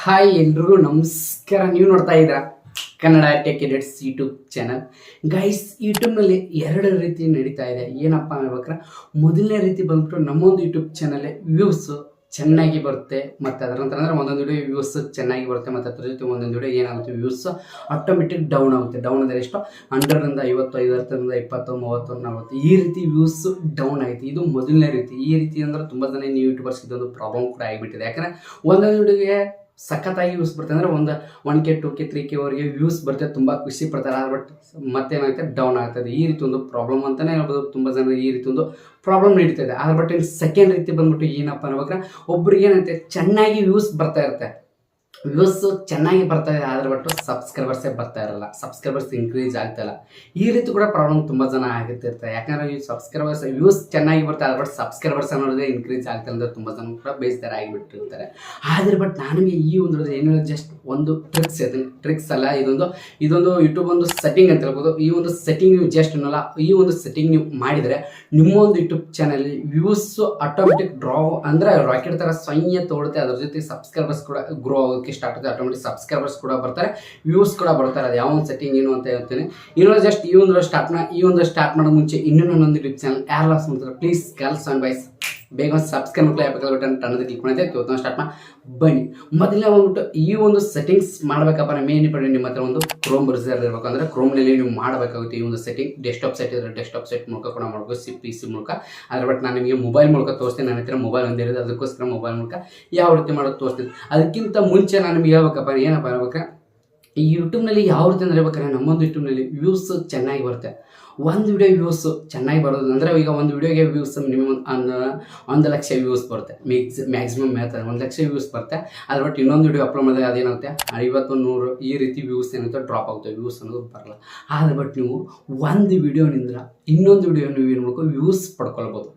Hi ಎಲ್ರಿಗೂ ನಮಸ್ಕಾರ. ನೀವು ನೋಡ್ತಾ ಇದ್ದೀರಾ Kannada tech edits YouTube channel. Guys, ಯೂಟ್ಯೂಬ್ನಲ್ಲಿ ಎರಡು ರೀತಿ ನಡೀತಾ ಇದೆ. ಏನಪ್ಪ ಅನ್ಬೇಕಾರೆ, ಮೊದಲನೇ ರೀತಿ ಬಂದ್ಬಿಟ್ಟು ನಮ್ಮೊಂದು ಯೂಟ್ಯೂಬ್ ಚಾನಲ್ ವ್ಯೂಸ್ ಚೆನ್ನಾಗಿ ಬರುತ್ತೆ, ಮತ್ತು ಅದರ ನಂತರ ಅಂದರೆ ಒಂದೊಂದು ವಿಡಿಯೋ ವ್ಯೂಸ್ ಚೆನ್ನಾಗಿ ಬರುತ್ತೆ, ಮತ್ತು ಅದ್ರ ಜೊತೆ ಒಂದೊಂದು ವಿಡಿಯೋ ಏನಾಗುತ್ತೆ, ವ್ಯೂಸ್ ಆಟೋಮೆಟಿಕ್ ಡೌನ್ ಆಗುತ್ತೆ. ಡೌನ್ ಅಂದರೆ ಎಷ್ಟು, 100ರಿಂದ 50, 50ರಿಂದ 20, 30, 40 ಈ ರೀತಿ ವ್ಯೂಸ್ ಡೌನ್ ಆಗುತ್ತೆ. ಇದು ಮೊದಲನೇ ರೀತಿ. ಈ ರೀತಿ ಅಂದರೆ ತುಂಬ ಜನ ನೀವು ಯೂಟ್ಯೂಬರ್ಸ್ ಇದೊಂದು ಪ್ರಾಬ್ಲಮ್ ಕೂಡ ಆಗಿಬಿಟ್ಟಿದೆ. ಯಾಕಂದರೆ ಒಂದೊಂದು ವಿಡಿಯೋಗೆ ಸಖತ್ತಾಗಿ ವ್ಯೂಸ್ ಬರ್ತದೆ, ಅಂದರೆ ಒಂದು 1K 2K 3K ವರೆಗೆ ವ್ಯೂಸ್ ಬರ್ತದೆ, ತುಂಬ ಖುಷಿ ಪಡ್ತಾರೆ. ಬಟ್ ಮತ್ತೇನಾಗುತ್ತೆ, ಡೌನ್ ಆಗ್ತದೆ. ಈ ರೀತಿ ಒಂದು ಪ್ರಾಬ್ಲಮ್ ಅಂತಲೇ ಹೇಳ್ಬೋದು. ತುಂಬ ಜನ ಈ ರೀತಿ ಒಂದು ಪ್ರಾಬ್ಲಮ್ ನಡೀತದೆ. ಆದ್ರೆ ಬಟ್ ಸೆಕೆಂಡ್ ರೀತಿ ಬಂದ್ಬಿಟ್ಟು ಏನಪ್ಪ ಅನ್ಬೇಕಾರೆ, ಒಬ್ರಿಗೆ ಏನಂತೆ ಚೆನ್ನಾಗಿ ವ್ಯೂಸ್ ಬರ್ತಾ ಇರುತ್ತೆ, ವ್ಯೂಸ್ ಚೆನ್ನಾಗಿ ಬರ್ತಾ ಇದೆ, ಆದ್ರೆ ಬಟ್ ಸಬ್ಸ್ಕ್ರೈಬರ್ಸೇ ಬರ್ತಾ ಇರಲ್ಲ, ಸಬ್ಸ್ಕ್ರೈಬರ್ಸ್ ಇನ್ಕ್ರೀಸ್ ಆಗ್ತಾ ಇಲ್ಲ. ಈ ರೀತಿ ಕೂಡ ಪ್ರಾಬ್ಲಮ್ ತುಂಬ ಜನ ಆಗಿರ್ತಿರ್ತಾರೆ. ಯಾಕಂದರೆ ಈ ಸಬ್ಸ್ಕ್ರೈಬರ್ಸ್ ವ್ಯೂಸ್ ಚೆನ್ನಾಗಿ ಬರ್ತಾರೆ, ಆದ್ರೆ ಬಟ್ ಸಬ್ಸ್ಕ್ರೈಬರ್ಸ್ ಅನ್ನೋದೇ ಇನ್ಕ್ರೀಸ್ ಆಗ್ತಾ ಇಲ್ಲ, ತುಂಬ ಜನ ಕೂಡ ಬೇಯಿಸ್ತಾರೆ ಆಗಿಬಿಟ್ಟಿರ್ತಾರೆ. ಆದರೆ ಬಟ್ ನನಗೆ ಈ ಒಂದು ಏನು ಜಸ್ಟ್ ಒಂದು ಟ್ರಿಕ್ಸ್ ಇದೆ, ಟ್ರಿಕ್ಸ್ ಅಲ್ಲ, ಇದೊಂದು ಯೂಟ್ಯೂಬ್ ಒಂದು ಸೆಟ್ಟಿಂಗ್ ಅಂತ ಹೇಳ್ಬೋದು. ಈ ಒಂದು ಸೆಟ್ಟಿಂಗ್ ನೀವು ಜಸ್ಟ್ ಅನ್ನೋಲ್ಲ, ಈ ಒಂದು ಸೆಟ್ಟಿಂಗ್ ನೀವು ಮಾಡಿದರೆ ನಿಮ್ಮ ಒಂದು ಯೂಟ್ಯೂಬ್ ಚಾನಲ್ ವ್ಯೂಸ್ ಆಟೋಮೆಟಿಕ್ ಅಂದರೆ ರಾಕೆಟ್ ಥರ ಸ್ವಯಂ ತೋಡುತ್ತೆ. ಅದ್ರ ಜೊತೆ ಸಬ್ಸ್ಕ್ರೈಬರ್ಸ್ ಕೂಡ ಗ್ರೋ ಆಗೋಕ್ಕೆ ಸ್ಟಾರ್ಟ್ ಆಗುತ್ತೆ. ಆಟೋಮೆಟಿಕ್ ಸಬ್ಸ್ಕ್ರೈಬರ್ಸ್ ಕೂಡ ಬರ್ತಾರೆ, ವ್ಯೂಸ್ ಕೂಡ ಬರ್ತಾರೆ. ಅದು ಯಾವ ಒಂದು ಸೆಟ್ಟಿಂಗ್ ಏನು ಅಂತ ಹೇಳ್ತೀನಿ. ಇನ್ನೊಂದು ಜಸ್ಟ್ ಈ ಒಂದು ಸ್ಟಾರ್ಟ್ ಮಾಡೋ ಮುಂಚೆ ಇನ್ನೊಂದು ಯೂಟ್ಯೂಬ್ ಚಾನಲ್ ಯಾರು ಲಾಸ್ ಮಾಡ್ತಾರೆ, ಪ್ಲೀಸ್ ಗರ್ಲ್ಸ್ ಆ್ಯಂಡ್ ಬಾಯ್ಸ್ ಬೇಗ ಒಂದು ಸಬ್ಸ್ಕ್ರೈಬ್ ಬಟನ್ ಟನ್ನದ ಕ್ಲಿಕ್ ಮಾಡಿದೆ. ಇವತ್ತು ಸ್ಟಾರ್ಟ್ ಮಾಡಿ ಬನ್ನಿ. ಮೊದಲನೇ ಬಂದ್ಬಿಟ್ಟು ಈ ಒಂದು ಸೆಟ್ಟಿಂಗ್ಸ್ ಮಾಡಬೇಕಪ್ಪ, ಮೇನ್ ಇಂಪಾರ್ಟೆಂಟ್ ನಿಮ್ಮ ಹತ್ರ ಒಂದು ಕ್ರೋಮ್ ಬ್ರೌಸರ್ ಇರಬೇಕು. ಅಂದರೆ ಕ್ರೋಮ್ನಲ್ಲಿ ನೀವು ಮಾಡಬೇಕಾಗುತ್ತೆ ಈ ಒಂದು ಸೆಟ್ಟಿಂಗ್. ಡೆಸ್ಕ್ಟಾಪ್ ಸೆಟ್ ಇದ್ರೆ ಡೆಸ್ಕ್ಟಾಪ್ ಸೆಟ್ ಮೂಲಕ ಕೂಡ ಮಾಡಬೇಕು, PC ಮೂಲಕ. ಆದರೆ ಬಟ್ ನಾನು ನಿಮಗೆ ಮೊಬೈಲ್ ಮೂಲಕ ತೋರಿಸ್ತೀನಿ. ನನ್ನ ಹತ್ರ ಮೊಬೈಲ್ ಒಂದಿರೋದು, ಅದಕ್ಕೋಸ್ಕರ ಮೊಬೈಲ್ ಮೂಲಕ ಯಾವ ರೀತಿ ಮಾಡೋದು ತೋರಿಸ್ತೀನಿ. ಅದಕ್ಕಿಂತ ಮುಂಚೆ ನಾನು ನಿಮಗೆ ಹೇಳ್ಬೇಕಪ್ಪ, ಏನಪ್ಪ ಹೇಳ್ಬೇಕಾರೆ, ಈ ಯೂಟ್ಯೂಬ್ನಲ್ಲಿ ಯಾವ ರೀತಿ ಅಂದರೆ ಹೇಳ್ಬೇಕಾದ್ರೆ, ನಮ್ಮೊಂದು ಯೂಟ್ಯೂಬ್ನಲ್ಲಿ ವ್ಯೂಸ್ ಚೆನ್ನಾಗಿ ಬರುತ್ತೆ. ಒಂದು ವಿಡಿಯೋ ವ್ಯೂಸ್ ಚೆನ್ನಾಗಿ ಬರೋದು ಅಂದರೆ, ಈಗ ಒಂದು ವಿಡಿಯೋಗೆ ವ್ಯೂಸ್ ಮಿನಿಮಮ್ 1 ಲಕ್ಷ ವ್ಯೂಸ್ ಬರುತ್ತೆ, ಮ್ಯಾಕ್ಸಿಮಮ್ ಹೇಳ್ತಾರೆ 1 ಲಕ್ಷ ವ್ಯೂಸ್ ಬರುತ್ತೆ. ಅದ್ರ ಬಟ್ ಇನ್ನೊಂದು ವಿಡಿಯೋ ಅಪ್ಲೋಡ್ ಮಾಡಿದ್ರೆ ಅದೇನಾಗುತ್ತೆ 50, 100 ಈ ರೀತಿ ವ್ಯೂಸ್ ಏನಾಗುತ್ತೆ ಡ್ರಾಪ್ ಆಗುತ್ತೆ, ವ್ಯೂಸ್ ಅನ್ನೋದು ಬರಲ್ಲ. ಆದರೆ ಬಟ್ ನೀವು ಒಂದು ವಿಡಿಯೋನಿಂದ ಇನ್ನೊಂದು ವಿಡಿಯೋ ನೀವು ಏನು ಮಾಡ್ಕೋ ವ್ಯೂಸ್ ಪಡ್ಕೊಳ್ಬೋದು.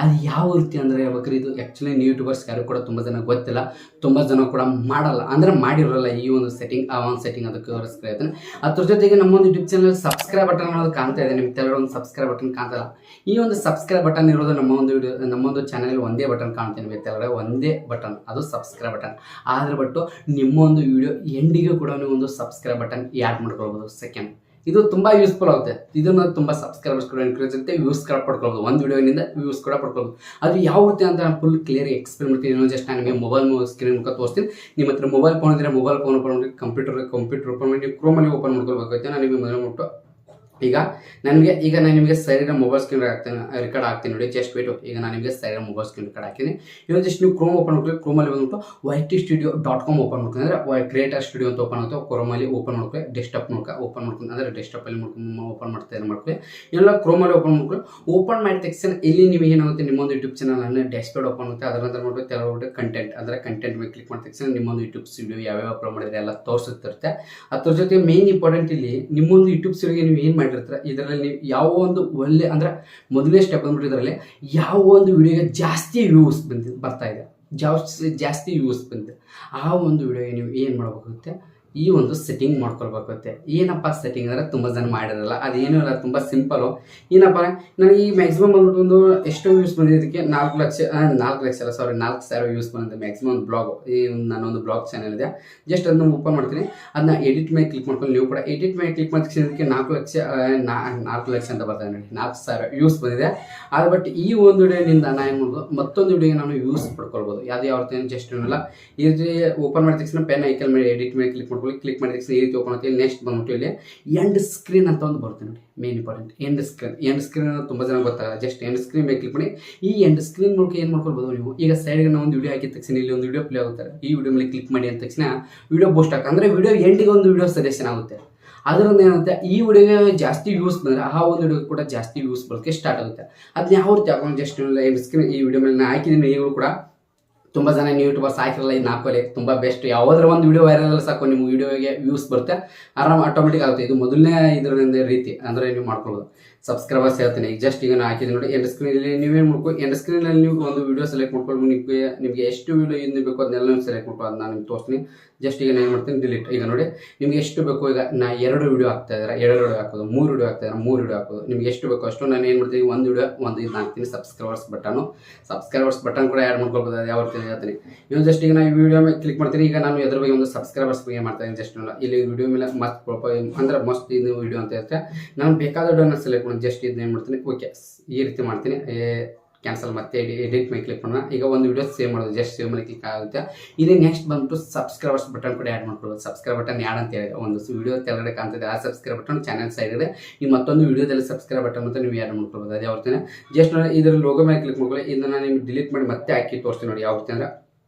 ಅದು ಯಾವ ರೀತಿ ಅಂದರೆ ಹೇಳ್ಬೇಕಾದ್ರೆ, ಇದು ಆ್ಯಕ್ಚುಲಿ ನೀವು ಯೂಟ್ಯೂಬರ್ಸ್ ಯಾರು ಕೂಡ ತುಂಬ ಜನ ಗೊತ್ತಿಲ್ಲ, ತುಂಬ ಜನ ಕೂಡ ಮಾಡಲ್ಲ, ಅಂದರೆ ಮಾಡಿರೋಲ್ಲ ಈ ಒಂದು ಸೆಟ್ಟಿಂಗ್. ಆ ಒಂದು ಸೆಟ್ಟಿಂಗ್ ಅದಕ್ಕೋಸ್ಕರ ಹೇಳ್ತಾನೆ. ಅದ್ರ ಜೊತೆಗೆ ನಮ್ಮೊಂದು ಯೂಟ್ಯೂಬ್ ಚಾನಲ್ ಸಬ್ಸ್ಕ್ರೈಬ್ ಬಟನ್ ಅನ್ನೋದು ಕಾಣ್ತಾ ಇದೆ ನಿಮ್ಗೆ. ಕೆಲವರು ಒಂದು ಸಬ್ಸ್ಕ್ರೈಬ್ ಬಟನ್ ಕಾಣ್ತಲ್ಲ. ಈ ಒಂದು ಸಬ್ಸ್ಕ್ರೈಬ್ ಬಟನ್ ಇರೋದು ನಮ್ಮೊಂದು ಚಾನಲ್ ಒಂದೇ ಬಟನ್ ಕಾಣ್ತೇನೆ ನಿಮಗೆ, ಒಂದೇ ಬಟನ್, ಅದು ಸಬ್ಸ್ಕ್ರೈಬ್ ಬಟನ್. ಆದರೆ ಬಟ್ಟು ನಿಮ್ಮೊಂದು ವಿಡಿಯೋ ಎಂಡಿಗೆ ಕೂಡ ನೀವು ಒಂದು ಸಬ್ಸ್ಕ್ರೈಬ್ ಬಟನ್ ಆ್ಯಡ್ ಮಾಡ್ಕೊಳ್ಬೋದು. ಸೆಕೆಂಡ್, ಇದು ತುಂಬ ಯೂಸ್ಫುಲ್ ಆಗುತ್ತೆ. ಇದನ್ನು ತುಂಬ ಸಬ್ಸ್ಕ್ರೈಬರ್ಸ್ ಕೂಡ ಇನ್ಕ್ರೀಸ್ ಆಗುತ್ತೆ, ವ್ಯೂಸ್ ಕೂಡ ಪಡ್ಕೊಳ್ಬೋದು. ಒಂದು ವಿಡಿಯೋನಿಂದ ವ್ಯೂಸ್ ಕೂಡ ಪಡ್ಕೊಳ್ಬೋದು. ಅದು ಯಾವ ರೀತಿ ಅಂತ ನಾನು ಫುಲ್ ಕ್ಲಿಯರ್ ಎಕ್ಸ್ಪ್ಲೇನ್ ಮಾಡ್ತೀನಿ. ಜಸ್ಟ್ ನಾನು ನಿಮಗೆ ಮೊಬೈಲ್ ಸ್ಕ್ರೀನ್ ಮುಖ ತೋರಿಸ್ತೀನಿ. ನಿಮ್ಮ ಹತ್ರ ಮೊಬೈಲ್ ಫೋನ್ ಇದ್ದರೆ ಮೊಬೈಲ್ ಫೋನ್ ಓಪನ್ ಮಾಡಿ, ಕಂಪ್ಯೂಟರ್ ಓಪನ್ ಮಾಡಿ, ನೀವು ಕ್ರೋಮಲ್ಲಿ ಓಪನ್ ಮಾಡ್ಕೊಳ್ಬೇಕಾಗುತ್ತೆ. ನಾನು ನಿಮಗೆ ಮೊದಲು ಮುಟ್ಟು ಈಗ ನಾನು ನಿಮಗೆ ಸೈಡಿನ ಮೊಬೈಲ್ ಸ್ಕ್ರೀನ್ ರೆಕಾರ್ಡ್ ಆಗ್ತೀನಿ ನೋಡಿ. ಜಸ್ಟ್ ವೇಟು, ಈಗ ನಾನು ನಿಮಗೆ ಸೈಡಿನ ಮೊಬೈಲ್ ಸ್ಕ್ರೀನ್ ರೆಕಾರ್ಡ್ ಹಾಕಿದ್ದೀನಿ. ಇವಾಗ ಜಸ್ಟ್ ನೀವು ಕ್ರೋಮ್ ಓಪನ್ ಮಾಡ್ಕೊಳ್ಳಿ. ಕ್ರೋಮಲ್ಲಿ ಬಂದ್ಬಿಟ್ಟು ytstudio.com ಓಪನ್ ಮಾಡ್ಕೊಂಡು, ಅಂದರೆ ಕ್ರಿಯೇಟರ್ ಸ್ಟುಡಿಯೋ ಅಂತ ಓಪನ್ ಆಗುತ್ತೆ. ಕ್ರೋಮಲ್ಲಿ ಓಪನ್ ಮಾಡ್ಕೊಳ್ಳಿ, ಡೆಸ್ಕ್ಟಾಪ್ ಮೂಲಕ ಓಪನ್ ಮಾಡ್ಕೊಂಡು, ಅಂದರೆ ಡೆಸ್ಕ್ಟಾಪಲ್ಲಿ ಓಪನ್ ಮಾಡ್ಕೊಳ್ಳಿ. ಎಲ್ಲ ಕ್ರೋಮಲ್ಲಿ ಓಪನ್ ಮಾಡ್ಕೊಳ್ಳಿ. ಓಪನ್ ಮಾಡಿದ ತಕ್ಷಣ ಇಲ್ಲಿ ನಿಮಗೆ ಏನಾಗುತ್ತೆ, ನಿಮ್ಮೊಂದು ಯೂಟ್ಯೂಬ್ ಚಾನಲ್ ಅಂದರೆ ಡ್ಯಾಶ್ಬೋರ್ಡ್ ಓಪನ್ ಆಗುತ್ತೆ. ಅದರ ನಂತರ ಮಾಡ್ಬಿಟ್ಟು ಕೆಲವು ಕಂಟೆಂಟ್, ಅಂದರೆ ಕಂಟೆಂಟ್ ಮೇಲೆ ಕ್ಲಿಕ್ ಮಾಡಿದ ತಕ್ಷಣ ನಿಮ್ಮೊಂದು ಯೂಟ್ಯೂಬ್ ಸ್ಟುಡಿಯೋ ಯಾವ್ಯಾವ ಅಪ್ಲೋಡ್ ಮಾಡಿದ್ರೆ ಎಲ್ಲ ತೋರಿಸುತ್ತಿರುತ್ತೆ. ಅದ್ರ ಜೊತೆ ಮೇನ್ ಇಂಪಾರ್ಟೆಂಟ್ ಇಲ್ಲಿ ನಿಮ್ಮೊಂದು ಯೂಟ್ಯೂಬ್ ಸ್ಟುಡಿಯೋಗೆ ನೀವು ಏನು ಮಾಡಿರ್ತೀರ, ಇದರಲ್ಲಿ ನೀವು ಯಾವ ಒಂದು ಒಳ್ಳೆ, ಅಂದರೆ ಮೊದಲನೇ ಸ್ಟೆಪ್ ಬಂದ್ಬಿಟ್ಟು ಇದರಲ್ಲಿ ಯಾವ ಒಂದು ವಿಡಿಯೋಗೆ ಜಾಸ್ತಿ ವ್ಯೂಸ್ ಬರ್ತಾ ಇದೆ, ಜಾಸ್ತಿ ವ್ಯೂಸ್ ಬಂದಿದೆ, ಆ ಒಂದು ವಿಡಿಯೋಗೆ ನೀವು ಏನು ಮಾಡಬೇಕಾಗುತ್ತೆ, ಈ ಒಂದು ಸೆಟ್ಟಿಂಗ್ ಮಾಡ್ಕೊಳ್ಬೇಕಾಗುತ್ತೆ. ಏನಪ್ಪ ಸೆಟ್ಟಿಂಗ್ ಅಂದರೆ ತುಂಬ ಜನ ಮಾಡಿರಲ್ಲ, ಅದೇನೂ ಇಲ್ಲ, ತುಂಬ ಸಿಂಪಲು. ಏನಪ್ಪ, ನನಗೆ ಈ ಮ್ಯಾಕ್ಸಿಮಮ್ ಬಂದ್ಬಿಟ್ಟು ಒಂದು ಎಷ್ಟು ವ್ಯೂಸ್ ಬಂದಿದೆ, ಇದಕ್ಕೆ 4,00,000 ವ್ಯೂಸ್ ಬಂದಿದೆ ಮ್ಯಾಕ್ಸಿಮಮ್ ಬ್ಲಾಗ್. ಈ ನನ್ನೊಂದು ಬ್ಲಾಗ್ ಚಾನಲ್ ಇದೆ. ಜಸ್ಟ್ ಅದನ್ನ ಓಪನ್ ಮಾಡ್ತೀನಿ. ಅದನ್ನ ಎಡಿಟ್ ಮೇಲೆ ಕ್ಲಿಕ್ ಮಾಡ್ಕೊಂಡು, ನೀವು ಕೂಡ ಎಡಿಟ್ ಮೇಲೆ ಕ್ಲಿಕ್ ಮಾಡಿದ ತಕ್ಷಣ ಇದಕ್ಕೆ 4 ಲಕ್ಷ ಅಂತ ಬರ್ತಾನೆ ನೋಡಿ, 4,000 ವ್ಯೂಸ್ ಬಂದಿದೆ. ಅದು ಬಟ್ ಈ ಒಂದು ವಿಡಿಯೋನಿಂದ ನಾನು ಏನು ಮಾಡ್ಬೋದು, ಮತ್ತೊಂದು ವಿಡಿಯೋಗೆ ನಾನು ವ್ಯೂಸ್ ಪಡ್ಕೊಳ್ಬೋದು. ಯಾವ ರೀತಿ ಜಸ್ಟ್ ಏನಿಲ್ಲ, ಈ ರೀತಿ ಓಪನ್ ಮಾಡಿದ ತಕ್ಷಣ ಪೆನ್ ಐಕಲ್ ಮೇಲೆ ಎಡಿಟ್ ಮೇಲೆ ಕ್ಲಿಕ್ ಕ್ಲಿಕ್ ಮಾಡಿದ ತಕ್ಷಣ ಈ ರೀತಿ ಓಪನ್ ಆಗುತ್ತೆ. ನೆಕ್ಸ್ಟ್ ಬಂದ್ಬಿಟ್ಟು ಇಲ್ಲಿ ಎಂಡ್ ಸ್ಕ್ರೀನ್ ಅಂತ ಒಂದು ಬರುತ್ತೆ ನೋಡಿ, ಮೇನ್ ಇಂಪಾರ್ಟೆಂಟ್ ಎಂಡ್ ಸ್ಕ್ರೀನ್ ತುಂಬ ಜನ ಗೊತ್ತಾಗಲ್ಲ. ಜಸ್ಟ್ ಎಂಡ್ ಸ್ಕ್ರೀನ್ ಮೇಲೆ ಕ್ಲಿಕ್ ಮಾಡಿ, ಈ ಎಂಡ್ ಸ್ಕ್ರೀನ್ ಮೂಲಕ ಏನು ಮಾಡ್ಕೊಳ್ಬೋದು ನೀವು. ಈಗ ಸೈಡ್ಗೆ ನಾವು ಒಂದು ವಿಡಿಯೋ ಹಾಕಿದ ತಕ್ಷಣ ಇಲ್ಲಿ ಒಂದು ವಿಡಿಯೋ ಪ್ಲೇ ಆಗುತ್ತೆ. ಈ ವಿಡಿಯೋ ಮೇಲೆ ಕ್ಲಿಕ್ ಮಾಡಿ ಅಂದ ತಕ್ಷಣ ವಿಡಿಯೋ ಬೂಸ್ಟ್ ಆಗುತ್ತೆ, ಅಂದರೆ ವಿಡಿಯೋ ಎಂಡಿಗೆ ಒಂದು ವಿಡಿಯೋ ಸಜೆಷನ್ ಆಗುತ್ತೆ. ಅದರಿಂದ ಏನಾಗುತ್ತೆ, ಈ ವಿಡಿಯೋಗೆ ಜಾಸ್ತಿ ವ್ಯೂಸ್ ಬಂದರೆ ಆ ಒಂದು ವಿಡಿಯೋ ಕೂಡ ಜಾಸ್ತಿ ವ್ಯೂಸ್ ಬರೋಕ್ಕೆ ಸ್ಟಾರ್ಟ್ ಆಗುತ್ತೆ. ಅದನ್ನ ಯಾವ ರೀತಿ ಹಾಕೊಂಡು ಜಸ್ಟ್ ಎಂಡ್ ಸ್ಕ್ರೀನ್ ಈ ವಿಡಿಯೋ ಮೇಲೆ ನಾನು ಹಾಕಿದ್ದೀನಿ. ಈಗಲೂ ಕೂಡ ತುಂಬ ಜನ ನೀವು ಯೂಟ್ಯೂಬರ್ಸ್ ಹಾಕಿರಲ್ಲ, ಈ ನಾಲ್ಕಲ್ಲಿ ತುಂಬ ಬೆಸ್ಟ್. ಯಾವುದರ ಒಂದು ವಿಡಿಯೋ ವೈರಲ್ ಸಾಕು, ನಿಮ್ಮ ವಿಡಿಯೋಗೆ ವ್ಯೂಸ್ ಬರುತ್ತೆ, ಆರಾಮ್ ಆಟೋಮೆಟಿಕ್ ಆಗುತ್ತೆ. ಇದು ಮೊದಲನೇ ಇದರಿಂದ ರೀತಿ ಅಂದರೆ ನೀವು ಮಾಡ್ಕೊಳ್ಬೋದು. ಸಬ್ಸ್ಕ್ರೈಬರ್ಸ್ ಹೇಳ್ತೀನಿ. ಈಗ ಜಸ್ಟ್ ಈಗ ನಾನು ಹಾಕಿದ್ದೀನಿ ನೋಡಿ, ಎಂಡ್ ಸ್ಕ್ರೀನಲ್ಲಿ ನೀವೇನು ಮಾಡ್ಕೊ, ಎಂಡ್ ಸ್ಕ್ರೀನಲ್ಲಿ ನೀವು ಒಂದು ವೀಡಿಯೋ ಸೆಲೆಕ್ಟ್ ಮಾಡ್ಕೊಂಡು ನಿಮಗೆ ಎಷ್ಟು ವೀಡಿಯೋ ಇನ್ನು ಬೇಕು ಅದನ್ನೆಲ್ಲ ಸೆಲೆಕ್ಟ್ ಮಾಡ್ಕೊಂಡು ಅದು ನಾನು ನಿಮ್ಗೆ ತೋರಿಸ್ತೀನಿ. ಜಸ್ಟ್ ಈಗ ನಾನು ಏನು ಮಾಡ್ತೀನಿ, ಡಿಲೀಟ್. ಈಗ ನೋಡಿ ನಿಮ್ಗೆ ಎಷ್ಟು ಬೇಕು, ಈಗ ನಾ 2 ವೀಡಿಯೋ ಹಾಕ್ತಾ ಇದ್ದಾರೆ, 2 ವೀಡಿಯೋ ಹಾಕೋದು, 3 ವೀಡಿಯೋ ಹಾಕ್ತಾ ಇದ್ದಾರೆ, 3 ವೀಡಿಯೋ ಹಾಕೋದು, ನಿಮ್ಗೆ ಎಷ್ಟು ಬೇಕು ಅಷ್ಟು ನಾನು ಏನು ಮಾಡ್ತೀನಿ, ಒಂದು ವೀಡಿಯೋ ಒಂದು ಇದು ಹಾಕ್ತೀನಿ. ಸಬ್ಸ್ಕ್ರೈಬರ್ಸ್ ಬಟನ್ ಕೂಡ ಆ್ಯಡ್ ಮಾಡ್ಕೊಳ್ಬೋದು. ಅದು ಯಾವ ರೀತಿ ಹೇಳ್ತೀನಿ. ಇನ್ನು ಜಸ್ಟ್ ಈಗ ನಾನು ಈ ವಿಡಿಯೋ ಮೇಲೆ ಕ್ಲಿಕ್ ಮಾಡ್ತೀನಿ. ಈಗ ನಾನು ಎದ್ರ ಬಗ್ಗೆ ಒಂದು ಸಬ್ಸ್ಕ್ರೈಬರ್ಸ್ ಬಗ್ಗೆ ಮಾಡ್ತೀನಿ. ಜಸ್ಟ್ ಇಲ್ಲಿ ವಿಡಿಯೋ ಮೇಲೆ ಮಸ್ತ್ ಅಂದ್ರೆ ಮಸ್ತ್ ಇದು ವಿಡಿಯೋ ಅಂತ ಇರುತ್ತೆ. ನಾನು ಬೇಕಾದ ವಿಡಿಯೋನ ಸೆಲೆಕ್ಟ್ ಮಾಡಿ ಜಸ್ಟ್ ಇದನ್ನ ಏನು ಮಾಡ್ತೀನಿ, ಓಕೆ ಈ ರೀತಿ ಮಾಡ್ತೀನಿ. ಕ್ಯಾನ್ಸಲ್, ಮತ್ತೆ ಎಡಿಟ್ ಮೇಲೆ ಕ್ಲಿಕ್ ಮಾಡೋಣ. ಈಗ ಒಂದು ವಿಡಿಯೋ ಸೇವ್ ಮಾಡೋದು, ಜಸ್ಟ್ ಸೇವ್ ಮೇಲೆ ಕ್ಲಿಕ್ ಆಗುತ್ತೆ. ಇಲ್ಲಿ ನೆಕ್ಸ್ಟ್ ಬಂದ್ಬಿಟ್ಟು ಸಬ್ಸ್ಕ್ರೈಬರ್ಸ್ ಬಟನ್ ಕೂಡ ಆ್ಯಡ್ ಮಾಡ್ಕೊಳ್ಳೋದು. ಸಬ್ಸ್ಕ್ರೈಬ್ ಬಟನ್ ಯಾಡ್ ಅಂತ ಹೇಳಿದ್ರೆ ಒಂದು ವಿಡಿಯೋ ಕೆಳಗಡೆ ಕಾಣ್ತಿದೆ, ಆ ಸಬ್ಸ್ಕ್ರೈಬ್ ಬಟನ್ ಚಾನಲ್ ಸೈಡ್ ಇದೆ. ಈ ಮತ್ತೊಂದು ವಿಡಿಯೋದಲ್ಲಿ ಸಬ್ಸ್ಕ್ರೈಬ್ ಬಟನ್ ಅಂತ ನೀವು ಆ್ಯಡ್ ಮಾಡ್ಕೊಳ್ಬೋದು. ಅದು ಯಾವತ್ತೇ ಜಸ್ಟ್ ನೋಡಿ ಇದರ ಲೋಗೋ ಮೇಲೆ ಕ್ಲಿಕ್ ಮಾಡ್ಕೊಳ್ಳಿ. ಇದನ್ನು ನಿಮ್ಗೆ ಡಿಲೀಟ್ ಮಾಡಿ ಮತ್ತೆ ಹಾಕಿ ತೋರಿಸ್ತೀನಿ ನೋಡಿ. ಯಾವತ್ತೇ ಅಂದ್ರೆ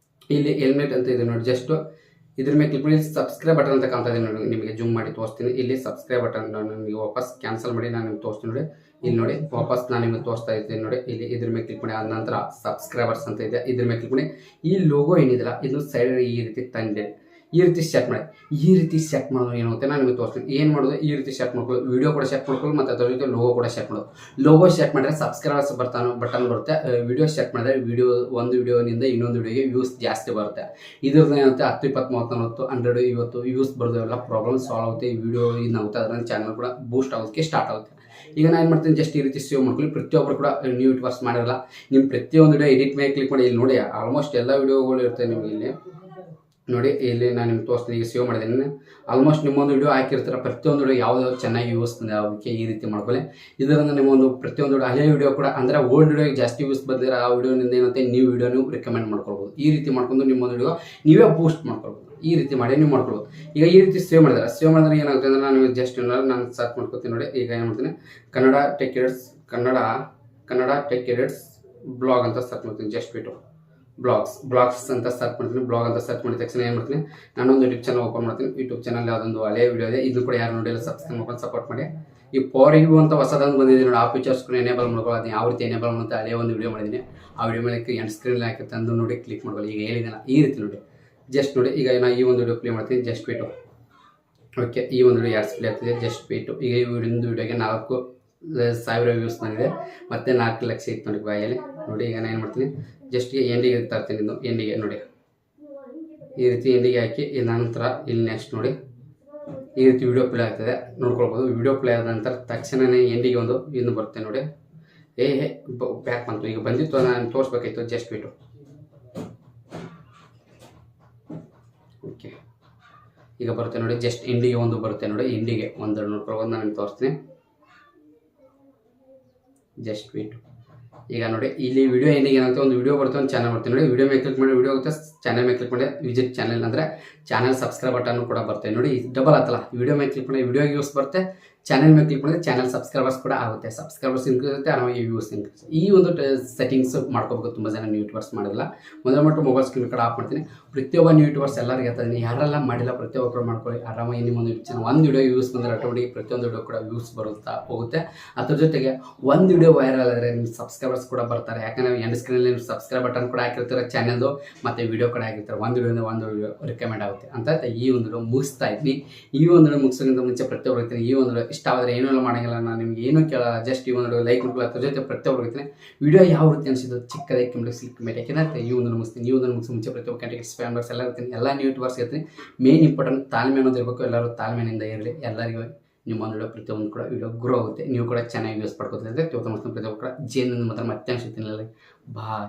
ಇಲ್ಲಿ ಹೆಲ್ಮೆಟ್ ಅಂತ ಇದೆ ನೋಡಿ, ಜಸ್ಟ್ ಇದ್ರ ಮೇಲೆ ಕ್ಲಿಕ್ ಮಾಡಿ ಸಬ್ಸ್ಕ್ರೈಬ್ ಬಟನ್ ಅಂತ ಕಾಣ್ತಾ ಇದೆ ನೋಡಿ. ನಿಮಗೆ ಜೂಮ್ ಮಾಡಿ ತೋರಿಸ್ತೀನಿ. ಇಲ್ಲಿ ಸಬ್ಸ್ಕ್ರೈಬ್ ಬಟನ್ ನಿಮಗೆ ವಾಪಸ್ ಕ್ಯಾನ್ಸಲ್ ಮಾಡಿ ನಾನು ನಿಮ್ಗೆ ತೋರಿಸ್ತೀನಿ ನೋಡಿ. ಇಲ್ಲಿ ನೋಡಿ ವಾಪಸ್ ನಾನು ನಿಮಗೆ ತೋರಿಸ್ತಾ ಇದ್ದೀನಿ ನೋಡಿ. ಇಲ್ಲಿ ಇದ್ರ ಮೇಲೆ ಕ್ಲಿಕ್ ಮಾಡಿ, ಆದ ನಂತರ ಸಬ್ಸ್ಕ್ರೈಬರ್ಸ್ ಅಂತ ಇದೆ, ಇದ್ರ ಮೇಲೆ ಕ್ಲಿಕ್ ಮಾಡಿ. ಈ ಲೋಗೋ ಏನಿದೆಲ್ಲ ಇದು ಸೈಡ್ ಈ ರೀತಿ ತಂದೆ, ಈ ರೀತಿ ಸೆಟ್ ಮಾಡಿ. ಈ ರೀತಿ ಸೆಟ್ ಮಾಡೋದು ಏನಾಗುತ್ತೆ ನಾನು ನಿಮಗೆ ತೋರಿಸ್ತೀನಿ. ಏನು ಮಾಡೋದು, ಈ ರೀತಿ ಸೆಟ್ ಮಾಡ್ಕೊಳ್ಳಿ, ವಿಡಿಯೋ ಕೂಡ ಸೆಟ್ ಮಾಡ್ಕೊಳ್ಳಿ, ಮತ್ತು ಅದ್ರ ಜೊತೆ ಲೋಗೋ ಕೂಡ ಸೆಟ್ ಮಾಡೋದು. ಲೋಗೋ ಸೆಟ್ ಮಾಡಿದ್ರೆ ಸಬ್ಸ್ಕ್ರೈಬರ್ಸ್ ಬಟನ್ ಬರುತ್ತೆ. ವಿಡಿಯೋ ಸೆಟ್ ಮಾಡಿದ್ರೆ ಒಂದು ವಿಡಿಯೋನಿಂದ ಇನ್ನೊಂದು ವಿಡಿಯೋಗೆ ವ್ಯೂಸ್ ಜಾಸ್ತಿ ಬರುತ್ತೆ. ಇದ್ರದ್ದು ಏನಾಗುತ್ತೆ 10, 20, 30, 40, 100, 50 ವ್ಯೂಸ್ ಬರೋದೆಲ್ಲ ಪ್ರಾಬ್ಲಮ್ ಸಾಲ್ವ್ ಆಗುತ್ತೆ. ಈ ವಿಡಿಯೋ ಇದಾಗುತ್ತೆ, ಅದರಿಂದ ಚಾನಲ್ ಕೂಡ ಬೂಸ್ಟ್ ಆಗೋದಕ್ಕೆ ಸ್ಟಾರ್ಟ್ ಆಗುತ್ತೆ. ಈಗ ನಾನು ಏನು ಮಾಡ್ತೀನಿ, ಜಸ್ಟ್ ಈ ರೀತಿ ಸೇವ್ ಮಾಡ್ಕೊಳ್ಳಿ. ಪ್ರತಿಯೊಬ್ಬರು ಕೂಡ ನ್ಯೂ ಯೂಟ್ಯೂಬರ್ಸ್ ಮಾಡಿರಲ್ಲ, ನಿಮ್ಮ ಪ್ರತಿಯೊಂದು ವಿಡಿಯೋ ಎಡಿಟ್ ಮೇಲೆ ಕ್ಲಿಕ್ ಮಾಡಿ. ಇಲ್ಲಿ ನೋಡಿ ಆಲ್ಮೋಸ್ಟ್ ಎಲ್ಲ ವಿಡಿಯೋಗಳು ಇರ್ತವೆ ನಿಮಗೆ. ಇಲ್ಲಿ ನೋಡಿ, ಇಲ್ಲಿ ನಾನು ನಿಮ್ಗೆ ತೋರಿಸ್ತೀನಿ. ಈಗ ಸೇವ್ ಮಾಡಿದ್ದೀನಿ. ಆಲ್ಮೋಸ್ಟ್ ನಿಮ್ಮೊಂದು ವಿಡಿಯೋ ಹಾಕಿರ್ತಾರೆ, ಪ್ರತಿಯೊಂದು ವಿಡಿಯೋ ಯಾವ್ದು ಚೆನ್ನಾಗಿ ಯೂಸ್ ಅದಕ್ಕೆ ಈ ರೀತಿ ಮಾಡ್ಕೊಳ್ಳಿ. ಇದರಿಂದ ನಿಮ್ಮೊಂದು ಪ್ರತಿಯೊಂದು ವಿಡಿಯೋ ಹಳೆ ವಿಡಿಯೋ ಕೂಡ ಅಂದರೆ ಓಲ್ಡ್ ವಿಡಿಯೋಗೆ ಜಾಸ್ತಿ ಯೂಸ್ ಬಂದಿರೋ ಆ ವಿಡಿಯೋನಿಂದ ಏನಂತೆ ನ್ಯೂ ವಿಡಿಯೋ ನೀವು ರೆಕಮೆಂಡ್ ಮಾಡ್ಕೊಳ್ಬೋದು. ಈ ರೀತಿ ಮಾಡ್ಕೊಂಡು ನಿಮ್ಮೊಂದು ವಿಡಿಯೋ ನೀವೇ ಬೂಸ್ಟ್ ಮಾಡ್ಕೊಳ್ಬೋದು. ಈ ರೀತಿ ಮಾಡಿ ನೀವು ಮಾಡ್ಕೊಳ್ಬೋದು. ಈಗ ಈ ರೀತಿ ಸೇವ್ ಮಾಡಿದ್ರೆ ಏನಾಗುತ್ತೆ ಅಂದರೆ ನಾನು ಜಸ್ಟ್ ನಾನು ಸರ್ಚ್ ಮಾಡ್ಕೊತೀನಿ ನೋಡಿ. ಈಗ ಏನು ಮಾಡ್ತೀನಿ, ಕನ್ನಡ ಟೆಕ್ ಎಡಿಟ್ಸ್ ಬ್ಲಾಗ್ ಅಂತ ಸರ್ಚ್ ಮಾಡ್ತೀನಿ. ಜಸ್ಟ್ ಬಿಟ್ಟು ಬ್ಲಾಗ್ಸ್ ಅಂತ ಸರ್ಚ್ ಮಾಡ್ತೀನಿ. ಬ್ಲಾಗ್ ಅಂತ ಸರ್ಚ್ ಮಾಡಿದ ತಕ್ಷಣ ಏನು ಮಾಡ್ತೀನಿ, ನಾನೊಂದು ಯೂಟ್ಯೂಬ್ ಚಾನಲ್ ಓಪನ್ ಮಾಡ್ತೀನಿ. ಯೂಟ್ಯೂಬ್ ಚಾನಲ್ ಯಾವುದೊಂದು ಹಳೆ ವಿಡಿಯೋ ಇದೆ, ಇದು ಕೂಡ ಯಾರು ನೋಡಿಲ್ಲ ಸಬ್ಸ್ಕ್ರೈಬ್ ಮಾಡ್ಕೊಂಡು ಸಪೋರ್ಟ್ ಮಾಡಿ. ಈ ಪವರ್ ರಿವ್ಯೂ ಅಂತ ಹೊಸದೊಂದು ಬಂದಿದೆ ನೋಡಿ, ಆ ಫೀಚರ್ಸ್ ಕೂಡ ಎನೇಬಲ್ ಮಾಡ್ಕೊಳ್ಳಿ. ಅದನ್ನ ಯಾವ ರೀತಿ ಎನೇಬಲ್ ಮಾಡುತ್ತೆ, ಹಳೆ ಒಂದು ವಿಡಿಯೋ ಮಾಡಿದ್ದೀನಿ. ಆ ವಿಡಿಯೋ ಮೇಲೆ ಎಂಡ್ ಸ್ಕ್ರೀನ್ ಹಾಕಿ ತಂದು ನೋಡಿ ಕ್ಲಿಕ್ ಮಾಡ್ಕೊಳ್ಳಿ. ಈಗ ಹೇಳಿದ್ದೀನ ಈ ರೀತಿ ನೋಡಿ. ಜಸ್ಟ್ ನೋಡಿ, ಈಗ ನಾನು ಈ ಒಂದು ವಿಡಿಯೋ ಪ್ಲೇ ಮಾಡ್ತೀನಿ. ಜಸ್ಟ್ ಬಿಟ್ಟು ಓಕೆ, ಈ ಒಂದು ವಿಡಿಯೋ 2 ಪ್ಲೇ ಆಗ್ತಿದೆ. ಜಸ್ಟ್ ಬಿಟ್ಟು ಈಗ ಈ ಒಂದು ವಿಡಿಯೋಗೆ 4,000 ವ್ಯೂಸ್ ಬಂದಿದೆ, ಮತ್ತೆ 4 ಲಕ್ಷ ಇತ್ತು ನೋಡಿ ಬಾಯಲ್ಲಿ ನೋಡಿ. ಈಗ ನಾನು ಏನು ಮಾಡ್ತೀನಿ, ಜಸ್ಟ್ ಎಂಡಿಗೆ ತರ್ತೀನಿ. ಇದು ಎಂಡಿಗೆ ನೋಡಿ, ಈ ರೀತಿ ಎಂಡಿಗೆ ಹಾಕಿ ನಂತರ ಇಲ್ಲಿ ನೆಕ್ಸ್ಟ್ ನೋಡಿ ಈ ರೀತಿ ವಿಡಿಯೋ ಪ್ಲೇ ಆಗ್ತದೆ ನೋಡ್ಕೊಳ್ಬೋದು. ವಿಡಿಯೋ ಪ್ಲೇ ಆದ ನಂತರ ತಕ್ಷಣವೇ ಎಂಡಿಗೆ ಒಂದು ಇನ್ನು ಬರುತ್ತೆ ನೋಡಿ. ಬ್ಯಾಕ್ ಬಂತು. ಈಗ ಬಂದಿತ್ತು, ನಾನು ತೋರಿಸ್ಬೇಕಾಯ್ತು. ಜಸ್ಟ್ ಬಿಟ್ಟು ಓಕೆ, ಈಗ ಬರುತ್ತೆ ನೋಡಿ. ಜಸ್ಟ್ ಎಂಡಿಗೆ ಒಂದು ಬರುತ್ತೆ ನೋಡಿ. ಎಂಡಿಗೆ ಒಂದು ನೋಡ್ಕೊಳ್ಬೋದು. ನಾನು ನಿಮ್ಗೆ ತೋರಿಸ್ತೀನಿ. ಜಸ್ಟ್ ಬಿಟ್ಟು ಈಗ ನೋಡಿ, ಇಲ್ಲಿ ವಿಡಿಯೋ ಎಂಡಿಗೆ ಏನಾಗುತ್ತೆ, ಒಂದು ವಿಡಿಯೋ ಬರುತ್ತೆ, ಒಂದು ಚಾನಲ್ ಬರ್ತೀನಿ ನೋಡಿ. ವಿಡಿಯೋ ಮೇಲೆ ಕ್ಲಿಕ್ ಮಾಡಿ, ವಿಡಿಯೋ ಆಗುತ್ತೆ. ಚಾನಲ್ ಮೇಲೆ ಕ್ಲಿಕ್ ಮಾಡಿ ವಿಸಿಟ್ ಚಾನಲ್ ಅಂದರೆ ಚಾನಲ್ ಸಬ್ಸ್ಕ್ರೈಬ್ ಬಟನ್ ಕೂಡ ಬರುತ್ತೆ ನೋಡಿ. ಡಬಲ್ ಆತಲ್ಲ, ವಿಡಿಯೋ ಮೇಲೆ ಕ್ಲಿಕ್ ಮಾಡಿ ವಿಡಿಯೋಗೆ ಯೂಸ್ ಬರುತ್ತೆ, ಚಾನಲ್ ಮೇಲೆ ಕ್ಲಿಕ್ ಮಾಡಿದ್ರೆ ಚಾನಲ್ ಸಬ್ಸ್ಕ್ರೈಬರ್ಸ್ ಕೂಡ ಆಗುತ್ತೆ. ಸಬ್ಸ್ಕ್ರೈಬರ್ಸ್ ಇನ್ಕ್ರೀಸ್ ಆಗುತ್ತೆ, ಆರಾಮಾಗಿ ವ್ಯೂಸ್ ಇನ್ಕ್ರೀಸ್. ಈ ಒಂದು ಸೆಟ್ಟಿಂಗ್ಸ್ ಮಾಡ್ಕೋಬೇಕು. ತುಂಬ ಜನ ನ್ಯೂ ಯೂಟ್ಯೂಬರ್ಸ್ ಮಾಡಿಲ್ಲ. ಮೊದಲ ಮಟ್ಟ ಮೊಬೈಲ್ ಸ್ಕ್ರೀನ್ ಕಡೆ ಆಫ್ ಮಾಡ್ತೀನಿ. ಪ್ರತಿಯೊಬ್ಬ ನ್ಯೂ ಯೂಟ್ಯೂಬರ್ಸ್ ಎಲ್ಲರಿಗೆ ಹೇಳ್ತೀನಿ, ಯಾರೆಲ್ಲ ಮಾಡಿಲ್ಲ ಪ್ರತಿಯೊಬ್ಬರು ಮಾಡ್ಕೊಳ್ಳಿ. ಆರಾಮಾಗಿ ನಿಮ್ಮೊಂದು ಚಾನಲ್ ಒಂದು ವಿಡಿಯೋ ಯೂಸ್ ಬಂದರೆ ಆಟೋಮೆಟಿಕ್ ಪ್ರತಿಯೊಂದು ವಿಡಿಯೋ ಕೂಡ ವ್ಯೂಸ್ ಬರುತ್ತಾ ಹೋಗುತ್ತೆ. ಅದ್ರ ಜೊತೆಗೆ ಒಂದು ವಿಡಿಯೋ ವೈರಲ್ ಆದರೆ ನಿಮ್ಮ ಸಬ್ಸ್ಕ್ರೈಬರ್ಸ್ ಕೂಡ ಬರ್ತಾರೆ. ಯಾಕಂದರೆ ಎಂಡ್ ಸ್ಕ್ರೀನಲ್ಲಿ ನೀವು ಸಬ್ಸ್ಕ್ರೈಬ್ ಬಟನ್ ಕೂಡ ಹಾಕಿರ್ತಾರೆ ಚಾನಲ್ದು, ಮತ್ತು ವಿಡಿಯೋ ಕೂಡ ಹಾಕಿರ್ತಾರೆ. ಒಂದು ವಿಡಿಯೋ ರೆಕಮೆಂಡ್ ಆಗುತ್ತೆ ಅಂತ ಈ ಒಂದು ವಿಡಿಯೋ ಮುಗಿಸ್ತಾ ಇದ್ದೀನಿ. ಈ ಒಂದು ವಿಡಿಯೋ ಮುಗಿಸೋಕ್ಕಿಂತ ಮುಂಚೆ ಪ್ರತಿಯೊಬ್ಬರು ಇರ್ತೀನಿ, ಈ ಒಂದು ಇಷ್ಟ ಆದರೆ ಏನೂ ಮಾಡೋಂಗಿಲ್ಲ, ನಾನು ನಿಮ್ಗೆ ಏನೂ ಕೇಳಲ್ಲ. ಜಸ್ಟ್ ಈ ಒಂದು ಲೈಕ್ ಮಾಡ್ಕೊಳ್ಳೋ ಅದ್ರ ಜೊತೆ ಪ್ರತಿಯೊಬ್ಬರು ಇರ್ತೀನಿ. ವಿಡಿಯೋ ಯಾವ ರೀತಿ ಅನಿಸಿದ್ದು ಚಿಕ್ಕದಾಗಿ ಕಮೆಂಟ್ ಯಾಕೆಂದರೆ ಈ ಒಂದು ಮುಗಿಸ್ತೀನಿ. ಈ ಒಂದು ಮುಗಿಸಿ ಮುಂಚೆ ಪ್ರತಿಯೊಬ್ಬ ಕ್ಯಾಂಡಿಡೇಟ್ಸ್ ಫ್ಯಾನ್ಬರ್ಸ್ ಎಲ್ಲ ಇರ್ತೀನಿ, ಎಲ್ಲ ನ್ಯೂ ಯೂಟ್ಯೂಬರ್ಸ್ ಇರ್ತೀನಿ. ಮೇನ್ ಇಂಪಾರ್ಟೆಂಟ್ ತಾಳ್ಮೆ ಅನ್ನೋದು ಇರಬೇಕು. ಎಲ್ಲರೂ ತಾಳ್ಮೆಯಿಂದ ಇರಲಿ. ಎಲ್ಲರಿಗೂ ನಿಮ್ಮ ಒಂದು ವಿಡಿಯೋ ಪ್ರತಿಯೊಂದು ಕೂಡ ವಿಡಿಯೋ ಗ್ರೋ ಆಗುತ್ತೆ. ನೀವು ಕೂಡ ಚೆನ್ನಾಗಿ ಯೂಸ್ ಪಡ್ಕೋತಿದ್ರೆ ಪ್ರತಿಯೊಬ್ಬರು ಕೂಡ ಜೇನಿಂದ ಮಾತ್ರ ಮತ್ತೆ ಅನ್ಸುತ್ತೀನಿ. ಬಾಯ್.